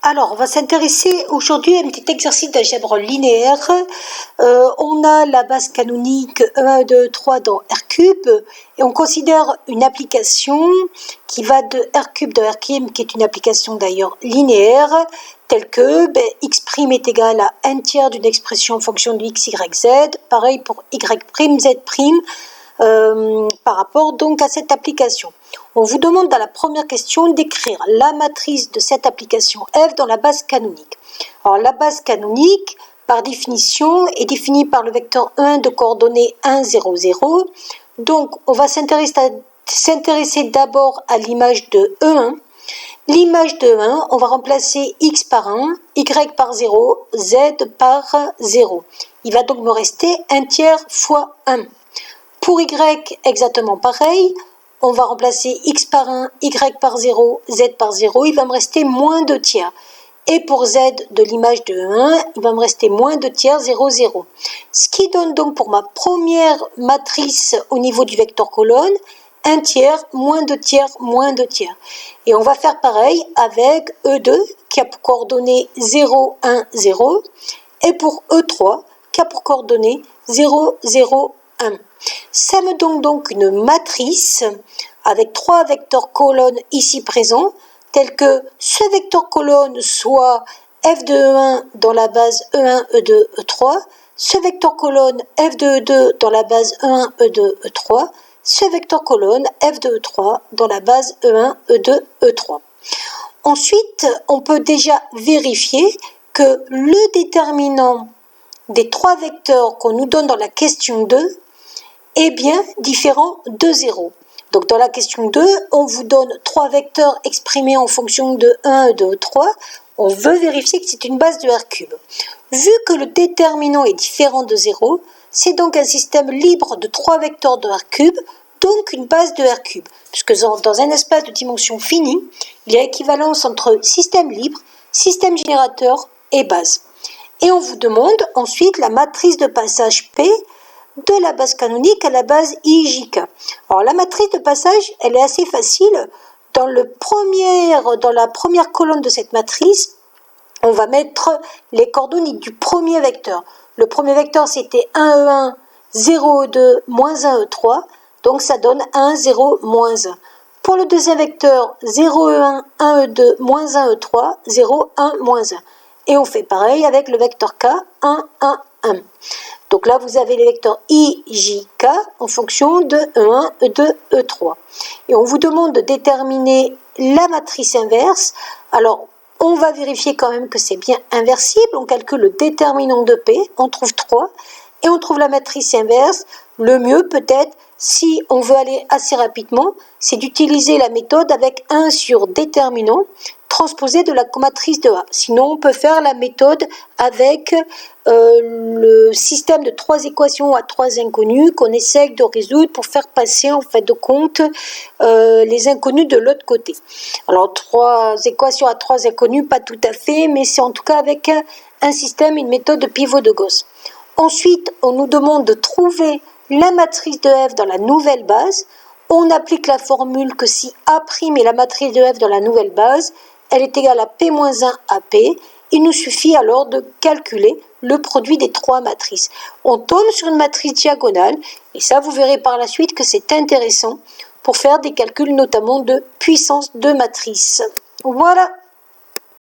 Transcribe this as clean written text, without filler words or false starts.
Alors, on va s'intéresser aujourd'hui à un petit exercice d'algèbre linéaire. On a la base canonique 1, 2, 3 dans R³ et on considère une application qui va de R³ dans R', qui est une application d'ailleurs linéaire, telle que x' est égal à 1/3 d'une expression en fonction de x, y, z. Pareil pour y', z'. Par rapport donc à cette application. On vous demande dans la première question d'écrire la matrice de cette application f dans la base canonique. Alors la base canonique, par définition, est définie par le vecteur 1 de coordonnées 1, 0, 0. Donc on va s'intéresser d'abord à l'image de E1. L'image de 1, on va remplacer x par 1, y par 0, z par 0. Il va donc me rester 1/3 fois 1. Pour y, exactement pareil, on va remplacer x par 1, y par 0, z par 0, il va me rester moins 2/3. Et pour z de l'image de 1, il va me rester moins 2/3, 0, 0. Ce qui donne donc pour ma première matrice au niveau du vecteur colonne, 1/3, moins 2/3, moins 2/3. Et on va faire pareil avec E2, qui a pour coordonnées 0, 1, 0, et pour E3, qui a pour coordonnées 0, 0, 1. Ça me donne donc une matrice avec trois vecteurs colonnes ici présents, tels que ce vecteur colonne soit f de E1 dans la base E1, E2, E3, ce vecteur colonne f de E2 dans la base E1, E2, E3, ce vecteur colonne f de E3 dans la base E1, E2, E3. Ensuite, on peut déjà vérifier que le déterminant des trois vecteurs qu'on nous donne dans la question 2 est bien différent de 0. Donc dans la question 2, on vous donne trois vecteurs exprimés en fonction de 1 et de 3. On veut vérifier que c'est une base de R³. Vu que le déterminant est différent de 0, c'est donc un système libre de trois vecteurs de R³, donc une base de R³. Puisque dans un espace de dimension finie, il y a équivalence entre système libre, système générateur et base. Et on vous demande ensuite la matrice de passage P de la base canonique à la base IJK. Alors la matrice de passage, elle est assez facile. Dans la première colonne de cette matrice, on va mettre les coordonnées du premier vecteur. Le premier vecteur, c'était 1E1, 0E2, moins 1E3. Donc ça donne 1, 0, moins 1. Pour le deuxième vecteur, 0E1, 1E2, moins 1E3, 0, 1, moins 1. Et on fait pareil avec le vecteur K, 1, 1, 1. Donc là, vous avez les vecteurs I, J, K en fonction de E1, E2, E3. Et on vous demande de déterminer la matrice inverse. Alors, on va vérifier quand même que c'est bien inversible. On calcule le déterminant de P, on trouve 3. Et on trouve la matrice inverse. Le mieux, peut-être, si on veut aller assez rapidement, c'est d'utiliser la méthode avec 1 sur déterminant transposé de la matrice de A. Sinon, on peut faire la méthode avec le système de trois équations à trois inconnus qu'on essaie de résoudre pour faire passer en fait de compte les inconnus de l'autre côté. Alors, trois équations à trois inconnus, pas tout à fait, mais c'est en tout cas avec un système, une méthode de pivot de Gauss. Ensuite, on nous demande de trouver la matrice de F dans la nouvelle base. On applique la formule que si A' est la matrice de F dans la nouvelle base, elle est égale à P-1 à P. Il nous suffit alors de calculer le produit des trois matrices. On tombe sur une matrice diagonale, et ça vous verrez par la suite que c'est intéressant pour faire des calculs notamment de puissance de matrice. Voilà.